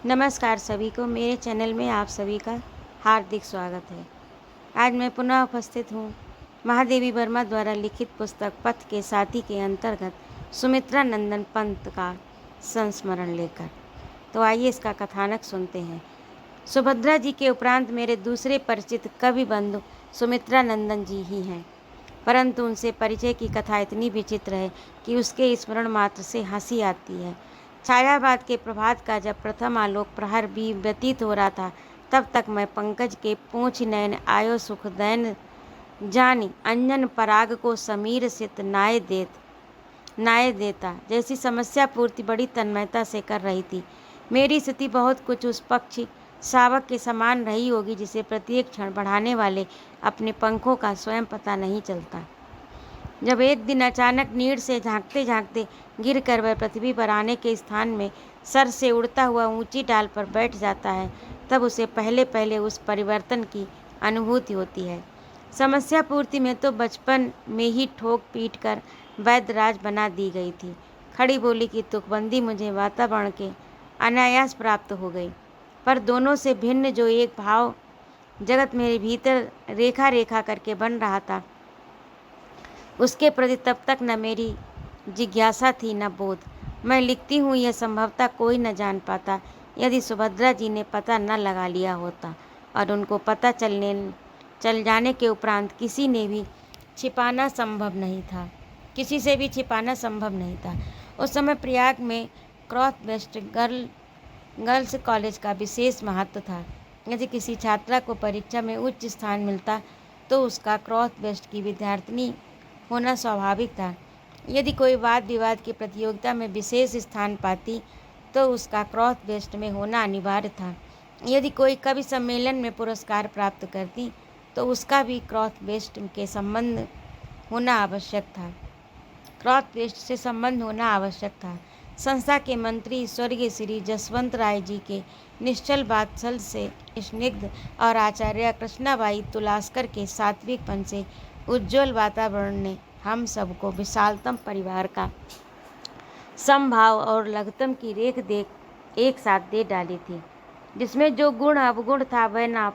नमस्कार सभी को, मेरे चैनल में आप सभी का हार्दिक स्वागत है। आज मैं पुनः उपस्थित हूँ महादेवी वर्मा द्वारा लिखित पुस्तक पथ के साथी के अंतर्गत सुमित्रा नंदन पंत का संस्मरण लेकर। तो आइए इसका कथानक सुनते हैं। सुभद्रा जी के उपरांत मेरे दूसरे परिचित कवि बंधु सुमित्रा नंदन जी ही हैं, परंतु उनसे परिचय की कथा इतनी विचित्र है कि उसके स्मरण मात्र से हंसी आती है। छायावाद के प्रभात का जब प्रथम आलोक प्रहर भी व्यतीत हो रहा था, तब तक मैं पंकज के पूछ नयन आयो सुख दैन जानी अंजन पराग को समीर सित नाय देता जैसी समस्या पूर्ति बड़ी तन्मयता से कर रही थी। मेरी स्थिति बहुत कुछ उस पक्षी शावक के समान रही होगी जिसे प्रत्येक क्षण बढ़ाने वाले अपने पंखों का स्वयं पता नहीं चलता। जब एक दिन अचानक नीड़ से झांकते झांकते गिर कर वह पृथ्वी पर आने के स्थान में सर से उड़ता हुआ ऊंची डाल पर बैठ जाता है, तब उसे पहले पहले उस परिवर्तन की अनुभूति होती है। समस्या पूर्ति में तो बचपन में ही ठोक पीट कर वैद्यराज बना दी गई थी। खड़ी बोली की तुकबंदी मुझे वातावरण के अनायास प्राप्त हो गई, पर दोनों से भिन्न जो एक भाव जगत मेरे भीतर रेखा रेखा करके बन रहा था, उसके प्रति तब तक न मेरी जिज्ञासा थी न बोध। मैं लिखती हूँ यह संभवतः कोई न जान पाता यदि सुभद्रा जी ने पता न लगा लिया होता, और उनको पता चल जाने के उपरांत किसी ने भी छिपाना संभव नहीं था, किसी से भी छिपाना संभव नहीं था। उस समय प्रयाग में क्रॉथ वेस्ट गर्ल्स कॉलेज का विशेष महत्व था। यदि किसी छात्रा को परीक्षा में उच्च स्थान मिलता तो उसका क्रॉथ वेस्ट की विद्यार्थिनी होना स्वाभाविक था। यदि कोई वाद विवाद की प्रतियोगिता में विशेष स्थान पाती तो उसका क्रॉथ वेस्ट में होना अनिवार्य था। यदि कोई कवि सम्मेलन में पुरस्कार प्राप्त करती तो उसका भी क्रॉथ वेस्ट के संबंध होना आवश्यक था। क्रॉथ वेस्ट से संबंध होना आवश्यक था। संस्था के मंत्री स्वर्गीय श्री जसवंत राय जी के निश्चल वात्सल्य से स्निग्ध और आचार्य कृष्णाबाई तुलास्कर के सात्विकपन से उज्ज्वल वातावरण ने हम सबको विशालतम परिवार का समभाव और लघुतम की रेख देख एक साथ दे डाली थी, जिसमें जो गुण अवगुण था वह ना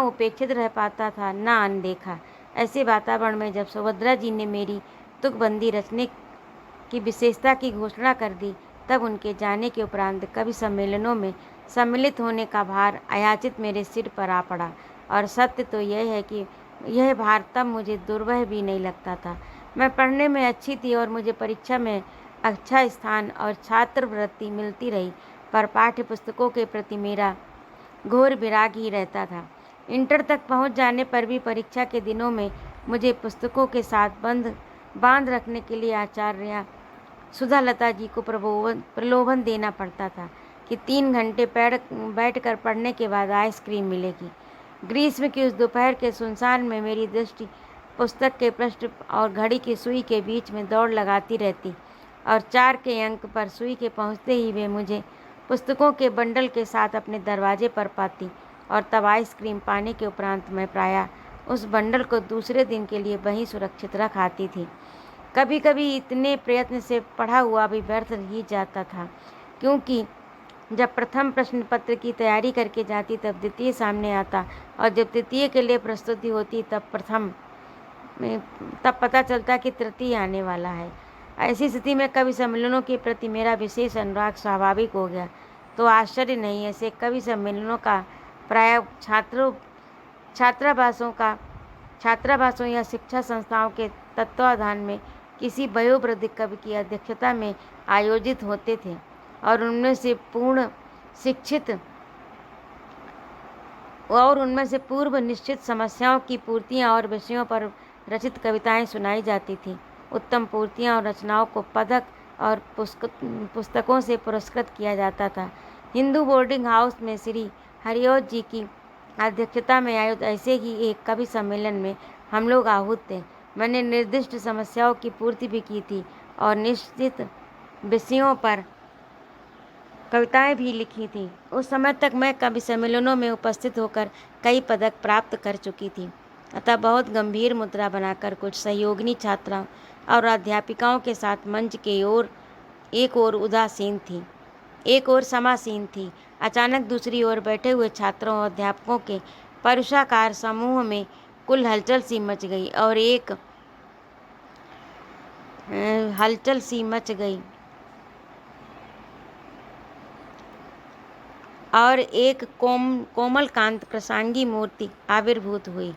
उपेक्षित रह पाता था, ना अनदेखा। ऐसे वातावरण में जब सुभद्रा जी ने मेरी तुकबंदी रचने की विशेषता की घोषणा कर दी, तब उनके जाने के उपरांत कवि सम्मेलनों में सम्मिलित होने का भार अयाचित मेरे सिर पर आ पड़ा। और सत्य तो यह है कि यह भार तब मुझे दुर्वह भी नहीं लगता था। मैं पढ़ने में अच्छी थी और मुझे परीक्षा में अच्छा स्थान और छात्रवृत्ति मिलती रही, पर पाठ्य पुस्तकों के प्रति मेरा घोर विराग ही रहता था। इंटर तक पहुंच जाने पर भी परीक्षा के दिनों में मुझे पुस्तकों के साथ बांध रखने के लिए आचार्य सुधालता जी को प्रलोभन देना पड़ता था कि 3 घंटे बैठ कर पढ़ने के बाद आइसक्रीम मिलेगी। ग्रीष्म की उस दोपहर के सुनसान में मेरी दृष्टि पुस्तक के पृष्ठ और घड़ी की सुई के बीच में दौड़ लगाती रहती, और 4 के अंक पर सुई के पहुंचते ही वे मुझे पुस्तकों के बंडल के साथ अपने दरवाजे पर पाती, और तब आइसक्रीम पाने के उपरांत मैं प्रायः उस बंडल को दूसरे दिन के लिए वहीं सुरक्षित रख आती थी। कभी कभी इतने प्रयत्न से पढ़ा हुआ भी व्यर्थ ही जाता था, क्योंकि जब प्रथम प्रश्न पत्र की तैयारी करके जाती तब द्वितीय सामने आता, और जब तृतीय के लिए प्रस्तुति होती तब पता चलता कि तृतीय आने वाला है। ऐसी स्थिति में कवि सम्मेलनों के प्रति मेरा विशेष अनुराग स्वाभाविक हो गया। तो आश्चर्य नहीं, ऐसे कवि सम्मेलनों का प्राय छात्रावासों या शिक्षा संस्थाओं के तत्वाधान में किसी वयोवृद्ध कवि की अध्यक्षता में आयोजित होते थे, और उनमें से पूर्व निश्चित समस्याओं की पूर्तियाँ और विषयों पर रचित कविताएं सुनाई जाती थीं। उत्तम पूर्तियाँ और रचनाओं को पदक और पुस्तकों से पुरस्कृत किया जाता था। हिंदू बोर्डिंग हाउस में श्री हरिओत जी की अध्यक्षता में आयोजित ऐसे ही एक कवि सम्मेलन में हम लोग आहूत थे। मैंने निर्दिष्ट समस्याओं की पूर्ति भी की थी और निश्चित विषयों पर कविताएं भी लिखी थीं। उस समय तक मैं कवि सम्मेलनों में उपस्थित होकर कई पदक प्राप्त कर चुकी थी, अतः बहुत गंभीर मुद्रा बनाकर कुछ सहयोगिनी छात्राओं और अध्यापिकाओं के साथ मंच के एक ओर उदासीन थी। एक ओर समासीन थी। अचानक दूसरी ओर बैठे हुए छात्रों और अध्यापकों के परुषाकार समूह में कुल हलचल सी मच गई और एक कोमल कांत कृष्णांगी मूर्ति आविर्भूत हुई।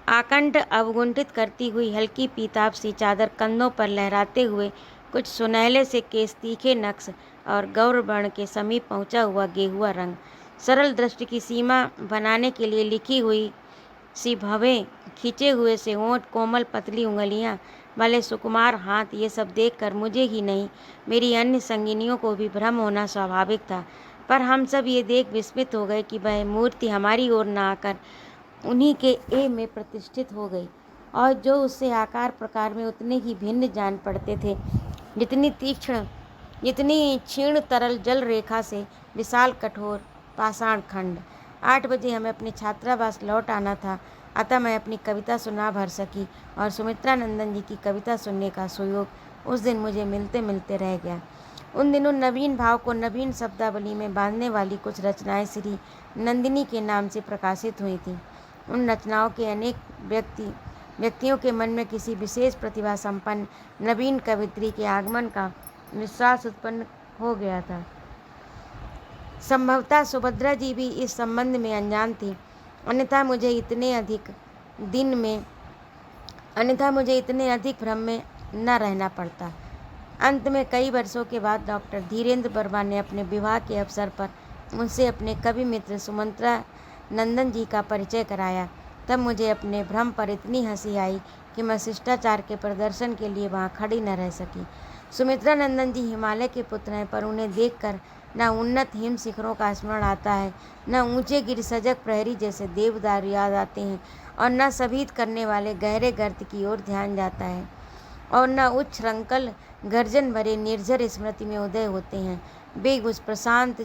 आकंठ अवगुंठित करती हुई हल्की पीताभ सी चादर कंधों पर लहराते हुए कुछ सुनहले से केस, तीखे नक्श और गौरवर्ण के समीप पहुंचा हुआ गेहुआ रंग, सरल दृष्टि की सीमा बनाने के लिए लिखी हुई सी भवें, खींचे हुए से होंठ, कोमल पतली उंगलियां वाले सुकुमार हाथ, ये सब देखकर मुझे ही नहीं मेरी अन्य संगिनियों को भी भ्रम होना स्वाभाविक था। पर हम सब ये देख विस्मित हो गए कि वह मूर्ति हमारी ओर न आकर उन्हीं के ए में प्रतिष्ठित हो गई, और जो उससे आकार प्रकार में उतने ही भिन्न जान पड़ते थे जितनी क्षीण तरल जल रेखा से विशाल कठोर पाषाण खंड। 8 बजे हमें अपने छात्रावास लौट आना था, अतः मैं अपनी कविता सुना भर सकी और सुमित्रा नंदन जी की कविता सुनने का सुयोग उस दिन मुझे मिलते मिलते रह गया। उन दिनों नवीन भाव को नवीन शब्दावली में बांधने वाली कुछ रचनाएं श्री नंदिनी के नाम से प्रकाशित हुई थीं। उन रचनाओं के अनेक व्यक्तियों के मन में किसी विशेष प्रतिभा संपन्न नवीन कवित्री के आगमन का विश्वास उत्पन्न हो गया था। संभवतः सुभद्रा जी भी इस संबंध में अनजान थी, अन्यथा मुझे इतने अधिक भ्रम में न रहना पड़ता। अंत में कई वर्षों के बाद डॉक्टर धीरेन्द्र वर्मा ने अपने विवाह के अवसर पर मुझसे अपने कवि मित्र सुमित्रा नंदन जी का परिचय कराया। तब मुझे अपने भ्रम पर इतनी हंसी आई कि मैं शिष्टाचार के प्रदर्शन के लिए वहाँ खड़ी न रह सकी। सुमित्रा नंदन जी हिमालय के पुत्र हैं, पर उन्हें देखकर न उन्नत हिम शिखरों का स्मरण आता है, न ऊंचे गिरिसजक प्रहरी जैसे देवदारू याद आते हैं, और न सभीत करने वाले गहरे गर्त की ओर ध्यान जाता है, और न उच्च श्रृंखल गर्जन भरे निर्झर स्मृति में उदय होते हैं। वे उस प्रशांत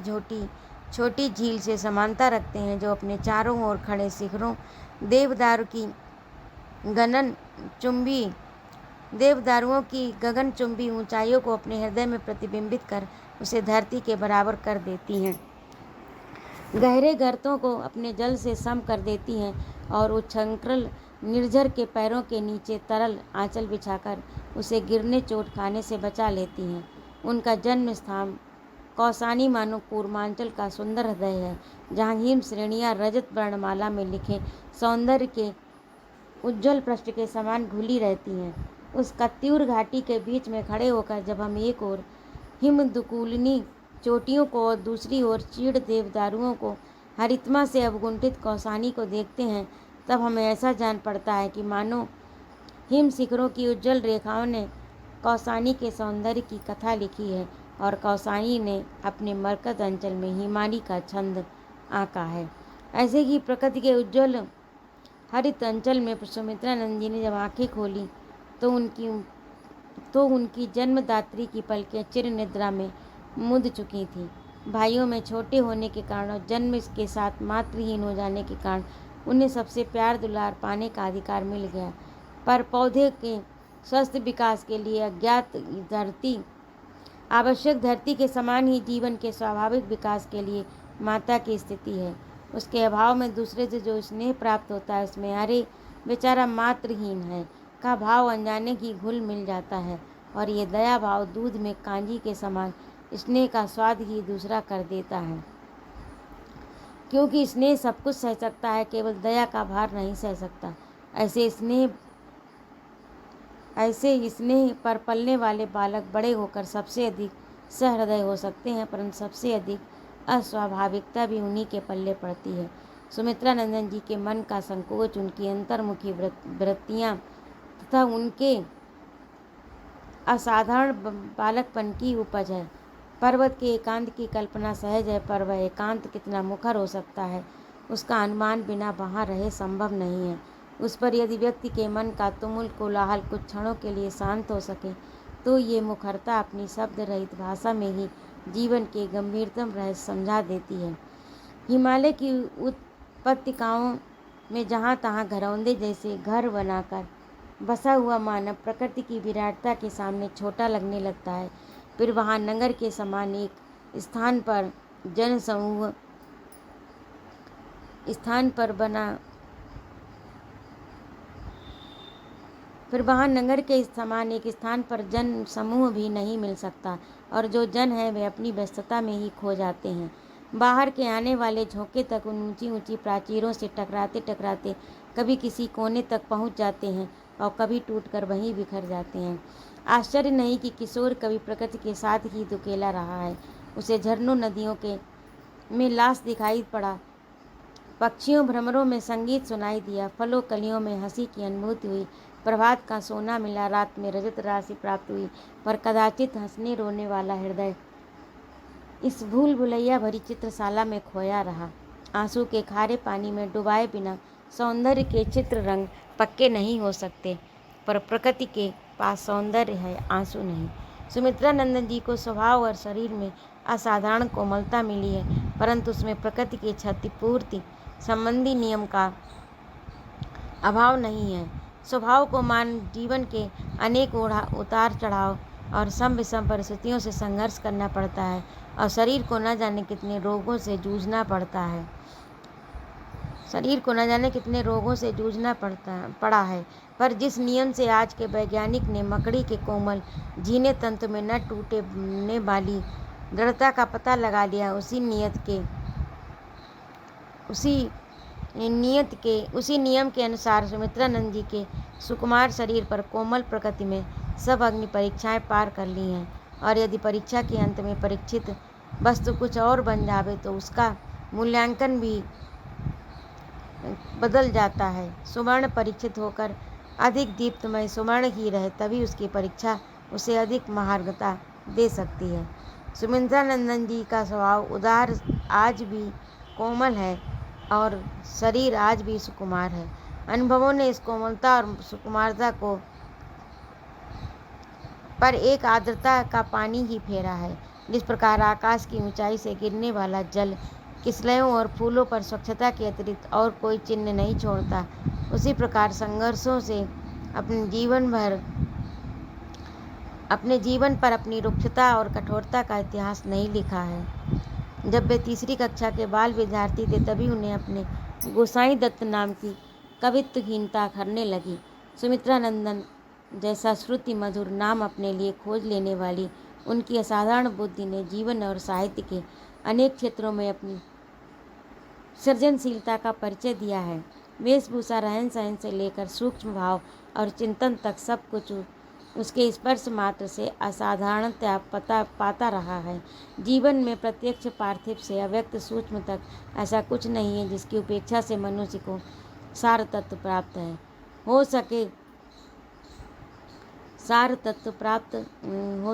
छोटी झील से समानता रखते हैं जो अपने चारों ओर खड़े शिखरों देवदारुओं की गगनचुंबी ऊंचाइयों को अपने हृदय में प्रतिबिंबित कर उसे धरती के बराबर कर देती हैं, गहरे गर्तों को अपने जल से सम कर देती हैं और उच्छृंखल निर्झर के पैरों के नीचे तरल आंचल बिछाकर उसे गिरने चोट खाने से बचा लेती हैं। उनका जन्म स्थान कौसानी मानो पूर्वांचल का सुंदर हृदय है, जहाँ हिम श्रेणियाँ रजत वर्णमाला में लिखे सौंदर्य के उज्ज्वल पृष्ठ के समान घुली रहती हैं। उस कत्यूर घाटी के बीच में खड़े होकर जब हम एक ओर हिमदुकूलिनी चोटियों को और दूसरी ओर चीड़ देवदारुओं को हरितमा से अवगुंठित कौसानी को देखते हैं, तब हमें ऐसा जान पड़ता है कि मानो हिम शिखरों की उज्ज्वल रेखाओं ने कौसानी के सौंदर्य की कथा लिखी है और कौसानी ने अपने मरकज अंचल में हिमानी का छंद आंका है। ऐसे ही प्रकृति के उज्ज्वल हरित अंचल में सुमित्रा नंदन जी ने जब आंखें खोली तो उनकी जन्मदात्री की पलकें चिर निद्रा में मुद चुकी थीं। भाइयों में छोटे होने के कारण और जन्म के साथ मातृहीन हो जाने के कारण उन्हें सबसे प्यार दुलार पाने का अधिकार मिल गया, पर पौधे के स्वस्थ विकास के लिए आवश्यक धरती के समान ही जीवन के स्वाभाविक विकास के लिए माता की स्थिति है। उसके अभाव में दूसरे से जो स्नेह प्राप्त होता है उसमें अरे बेचारा मातृहीन है का भाव अनजाने की घुल मिल जाता है, और ये दया भाव दूध में कांजी के समान स्नेह का स्वाद ही दूसरा कर देता है। क्योंकि स्नेह सब कुछ सह सकता है, केवल दया का भार नहीं सह सकता। ऐसे स्नेह पर पलने वाले बालक बड़े होकर सबसे अधिक सहृदय हो सकते हैं, परंतु सबसे अधिक अस्वाभाविकता भी उन्हीं के पल्ले पड़ती है। सुमित्रा नंदन जी के मन का संकोच, उनकी अंतर्मुखी वृत्तियाँ तथा उनके असाधारण बालकपन की उपज है। पर्वत के एकांत की कल्पना सहज है, पर वह एकांत कितना मुखर हो सकता है उसका अनुमान बिना वहाँ रहे संभव नहीं है। उस पर यदि व्यक्ति के मन का तुमुल कोलाहल कुछ क्षणों के लिए शांत हो सके, तो ये मुखरता अपनी शब्द रहित भाषा में ही जीवन के गंभीरतम रहस्य समझा देती है। हिमालय की उपत्यकाओं में जहाँ तहाँ घरौंदे जैसे घर बनाकर बसा हुआ मानव प्रकृति की विराटता के सामने छोटा लगने लगता है, फिर वहाँ नगर के समान एक स्थान पर जनसमूह स्थान पर बना, फिर वहाँ नगर के समान एक स्थान पर जन समूह भी नहीं मिल सकता, और जो जन है वे अपनी व्यस्तता में ही खो जाते हैं। बाहर के आने वाले झोंके तक उन ऊंची ऊंची प्राचीरों से टकराते टकराते कभी किसी कोने तक पहुंच जाते हैं और कभी टूटकर वहीं बिखर जाते हैं। आश्चर्य नहीं कि किशोर कभी प्रकृति के साथ ही दुकेला रहा है। उसे झरनों नदियों के में लाश दिखाई पड़ा, पक्षियों भ्रमरों में संगीत सुनाई दिया, फलों कलियों में हंसी की अनुभूति हुई, प्रभात का सोना मिला, रात में रजत राशि प्राप्त हुई, पर कदाचित हंसने रोने वाला हृदय इस भूल भुलैया भरी चित्रशाला में खोया रहा। आंसू के खारे पानी में डुबाए बिना सौंदर्य के चित्र रंग पक्के नहीं हो सकते, पर प्रकृति के पास सौंदर्य है, आंसू नहीं। सुमित्रा नंदन जी को स्वभाव और शरीर में असाधारण कोमलता मिली है, परंतु उसमें प्रकृति के क्षतिपूर्ति संबंधी नियम का अभाव नहीं है। स्वभाव को मान जीवन के अनेक उतार चढ़ाव और सम विषम परिस्थितियों से संघर्ष करना पड़ता है, और शरीर को न जाने कितने रोगों से जूझना पड़ा है। पर जिस नियम से आज के वैज्ञानिक ने मकड़ी के कोमल जीने तंत्र में न टूटने वाली दृढ़ता का पता लगा लिया, उसी नियम के अनुसार सुमित्रा नंद जी के सुकुमार शरीर पर कोमल प्रकृति में सब अग्नि परीक्षाएं पार कर ली हैं, और यदि परीक्षा के अंत में परीक्षित वस्तु कुछ और बन जावे तो उसका मूल्यांकन भी बदल जाता है। सुवर्ण परीक्षित होकर अधिक दीप्तमय सुवर्ण ही रहे, तभी उसकी परीक्षा उसे अधिक महार्घता दे सकती है। सुमित्रा नंदन जी का स्वभाव उदार आज भी कोमल है, और शरीर आज भी सुकुमार है। अनुभवों ने इस कोमलता और सुकुमारता को पर एक आर्द्रता का पानी ही फेरा है। जिस प्रकार आकाश की ऊंचाई से गिरने वाला जल किसलयों और फूलों पर स्वच्छता के अतिरिक्त और कोई चिन्ह नहीं छोड़ता, उसी प्रकार संघर्षों से अपने जीवन पर अपनी रुक्षता और कठोरता का इतिहास नहीं लिखा है। जब वे तीसरी कक्षा के बाल विद्यार्थी थे, तभी उन्हें अपने गोसाई दत्त नाम की कवित्वहीनता खरने लगी। सुमित्रा नंदन जैसा श्रुति मधुर नाम अपने लिए खोज लेने वाली उनकी असाधारण बुद्धि ने जीवन और साहित्य के अनेक क्षेत्रों में अपनी सृजनशीलता का परिचय दिया है। वेशभूषा, रहन सहन से लेकर सूक्ष्म भाव और चिंतन तक सब कुछ उसके स्पर्श मात्र से असाधारणतया पाता रहा है। जीवन में प्रत्यक्ष पार्थिव से अव्यक्त सूक्ष्म तक ऐसा कुछ नहीं है जिसकी उपेक्षा से मनुष्य को सार तत्व प्राप्त हो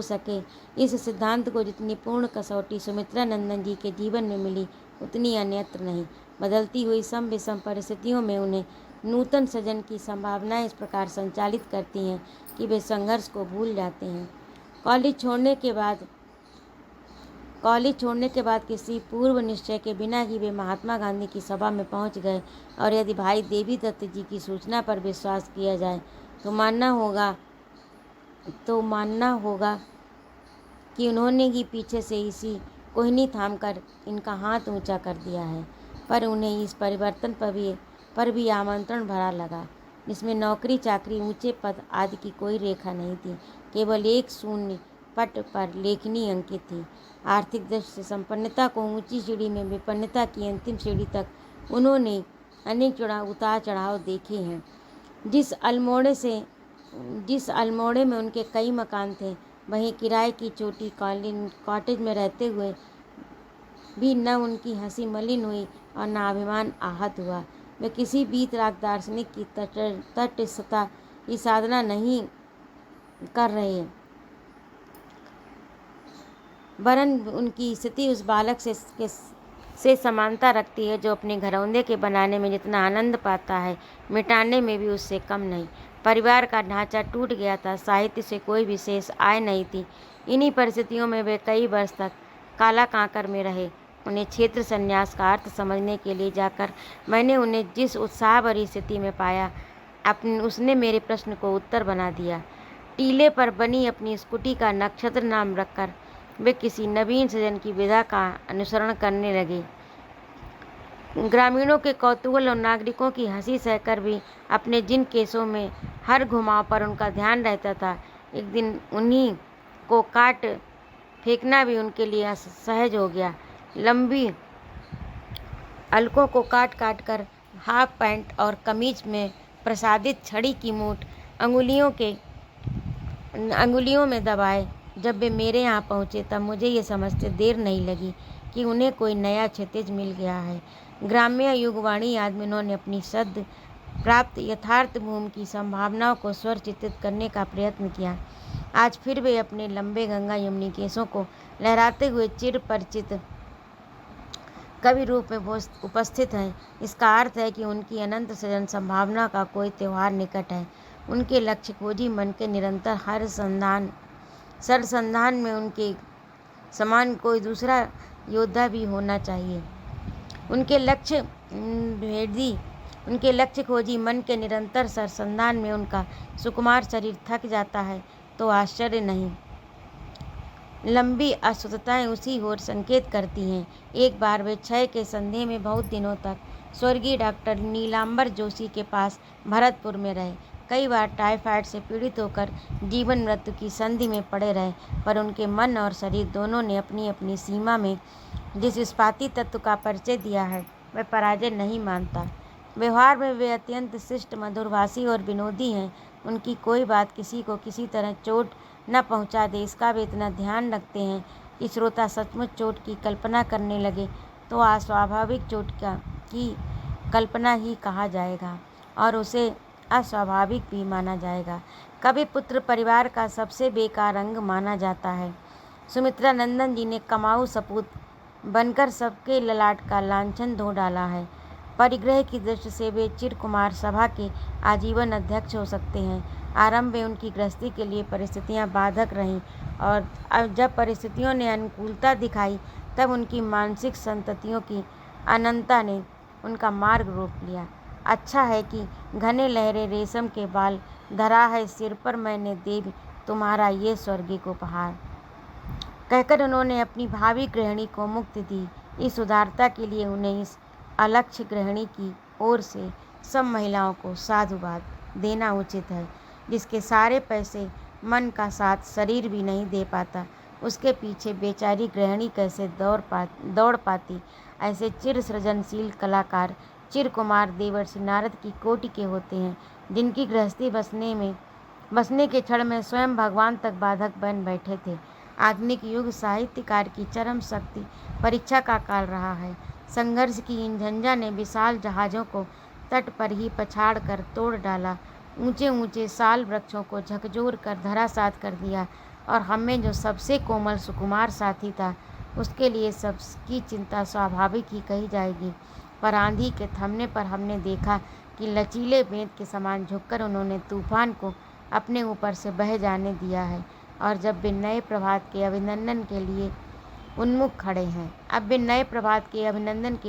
सके। इस सिद्धांत को जितनी पूर्ण कसौटी सुमित्रा नंदन जी के जीवन में मिली, उतनी अन्यत्र नहीं। बदलती हुई सम विषम परिस्थितियों में उन्हें नूतन सृजन की संभावनाएं इस प्रकार संचालित करती हैं कि वे संघर्ष को भूल जाते हैं। कॉलेज छोड़ने के बाद किसी पूर्व निश्चय के बिना ही वे महात्मा गांधी की सभा में पहुंच गए, और यदि भाई देवी दत्त जी की सूचना पर विश्वास किया जाए तो मानना होगा कि उन्होंने ही पीछे से इसी कोहिनी थामकर इनका हाथ ऊंचा कर दिया है। पर उन्हें इस परिवर्तन पर भी आमंत्रण भरा लगा, जिसमें नौकरी चाकरी, ऊंचे पद आदि की कोई रेखा नहीं थी। केवल एक शून्य पट पर लेखनी अंकित थी। आर्थिक दृष्टि से संपन्नता को ऊंची सीढ़ी में विपन्नता की अंतिम सीढ़ी तक उन्होंने अनेक उतार चढ़ाव देखे हैं। जिस अल्मोड़े में उनके कई मकान थे, वहीं किराए की छोटी कॉटेज में रहते हुए भी न उनकी हंसी मलिन हुई और न अभिमान आहत हुआ। वे किसी वीतराग दार्शनिक की तटस्थता की साधना नहीं कर रहे, वरन उनकी स्थिति उस बालक से समानता रखती है जो अपने घरौंदे के बनाने में जितना आनंद पाता है, मिटाने में भी उससे कम नहीं। परिवार का ढांचा टूट गया था, साहित्य से कोई विशेष आय नहीं थी। इन्हीं परिस्थितियों में वे कई वर्ष तक काला कांकर में रहे। उन्हें क्षेत्र संन्यास का अर्थ समझने के लिए जाकर मैंने उन्हें जिस उत्साह भरी स्थिति में पाया, उसने मेरे प्रश्न को उत्तर बना दिया। टीले पर बनी अपनी स्कूटी का नक्षत्र नाम रखकर वे किसी नवीन सृजन की विधा का अनुसरण करने लगे। ग्रामीणों के कौतूहल और नागरिकों की हंसी सहकर भी अपने जिन केसों में हर घुमाव पर उनका ध्यान रहता था, एक दिन उन्हीं को काट फेंकना भी उनके लिए सहज हो गया। लंबी अलकों को काट काट कर हाफ पैंट और कमीज में प्रसादित छड़ी की मूठ अंगुलियों में दबाए जब वे मेरे यहाँ पहुँचे, तब मुझे ये समझते देर नहीं लगी कि उन्हें कोई नया क्षितिज मिल गया है। ग्राम्य युगवाणी आदमियों ने अपनी सद्य प्राप्त यथार्थ भूमि की संभावनाओं को स्वर चित्रित करने का प्रयत्न किया। आज फिर वे अपने लंबे गंगा यमुनी केसों को लहराते हुए चिर परिचित कवि रूप में उपस्थित हैं। इसका अर्थ है कि उनकी अनंत सृजन संभावना का कोई त्यौहार निकट है। उनके लक्ष्य खोजी मन के निरंतर सरसंधान में उनके समान कोई दूसरा योद्धा भी होना चाहिए। उनके लक्ष्य खोजी मन के निरंतर सरसंधान में उनका सुकुमार शरीर थक जाता है तो आश्चर्य नहीं। लंबी अस्वस्थताएं उसी ओर संकेत करती हैं। एक बार वे क्षय के संदेह में बहुत दिनों तक स्वर्गीय डॉक्टर नीलांबर जोशी के पास भरतपुर में रहे। कई बार टाइफाइड से पीड़ित होकर जीवन मृत्यु की संधि में पड़े रहे, पर उनके मन और शरीर दोनों ने अपनी अपनी सीमा में जिस इस्पाती तत्व का परिचय दिया है, वह पराजय नहीं मानता। व्यवहार में वे अत्यंत शिष्ट, मधुरभाषी और विनोदी हैं। उनकी कोई बात किसी को किसी तरह चोट न पहुंचा दे, इसका वे इतना ध्यान रखते हैं कि श्रोता सचमुच चोट की कल्पना करने लगे तो अस्वाभाविक चोट की कल्पना ही कहा जाएगा और उसे अस्वाभाविक भी माना जाएगा। कभी पुत्र परिवार का सबसे बेकार अंग माना जाता है। सुमित्रा नंदन जी ने कमाऊ सपूत बनकर सबके ललाट का लांछन धो डाला है। परिग्रह की दृष्टि से वे चिर कुमार सभा के आजीवन अध्यक्ष हो सकते हैं। आरंभ में उनकी गृहस्थी के लिए परिस्थितियां बाधक रहीं और अब जब परिस्थितियों ने अनुकूलता दिखाई, तब उनकी मानसिक संततियों की अनंतता ने उनका मार्ग रोक लिया। अच्छा है कि घने लहरे रेशम के बाल धरा है सिर पर, मैंने देवी तुम्हारा ये स्वर्गिक उपहार, कहकर उन्होंने अपनी भावी गृहिणी को मुक्ति दी। इस उदारता के लिए उन्हें इस अलक्ष्य गृहिणी की ओर से सब महिलाओं को साधुवाद देना उचित है। जिसके सारे पैसे मन का साथ शरीर भी नहीं दे पाता, उसके पीछे बेचारी गृहिणी कैसे दौड़ पाती। ऐसे चिर सृजनशील कलाकार चिर कुमार देवर्षि नारद की कोटि के होते हैं, जिनकी गृहस्थी बसने के क्षण में स्वयं भगवान तक बाधक बन बैठे थे। आधुनिक युग साहित्यकार की चरम शक्ति परीक्षा का काल रहा है। संघर्ष की इन झंझा ने विशाल जहाज़ों को तट पर ही पछाड़ कर तोड़ डाला, ऊंचे ऊंचे साल वृक्षों को झकझोर कर धराशात कर दिया, और हमें जो सबसे कोमल सुकुमार साथी था, उसके लिए सबकी चिंता स्वाभाविक ही कही जाएगी। पर आंधी के थमने पर हमने देखा कि लचीले बेंत के समान झुककर उन्होंने तूफान को अपने ऊपर से बह जाने दिया है, और जब वे नए प्रभात के अभिनंदन के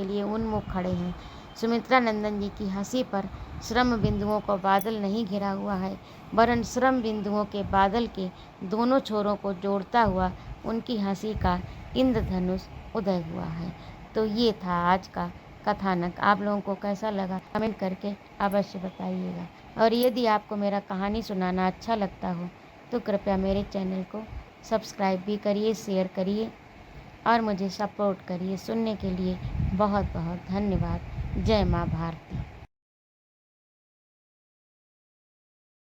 लिए उन्मुख खड़े हैं। सुमित्रा नंदन जी की हंसी पर श्रम बिंदुओं को बादल नहीं घिरा हुआ है, वरन श्रम बिंदुओं के बादल के दोनों छोरों को जोड़ता हुआ उनकी हंसी का इंद्रधनुष उदय हुआ है। तो ये था आज का कथानक। आप लोगों को कैसा लगा कमेंट करके अवश्य बताइएगा, और यदि आपको मेरा कहानी सुनाना अच्छा लगता हो तो कृपया मेरे चैनल को सब्सक्राइब भी करिए, शेयर करिए और मुझे सपोर्ट करिए। सुनने के लिए बहुत बहुत धन्यवाद। जय माँ भारती।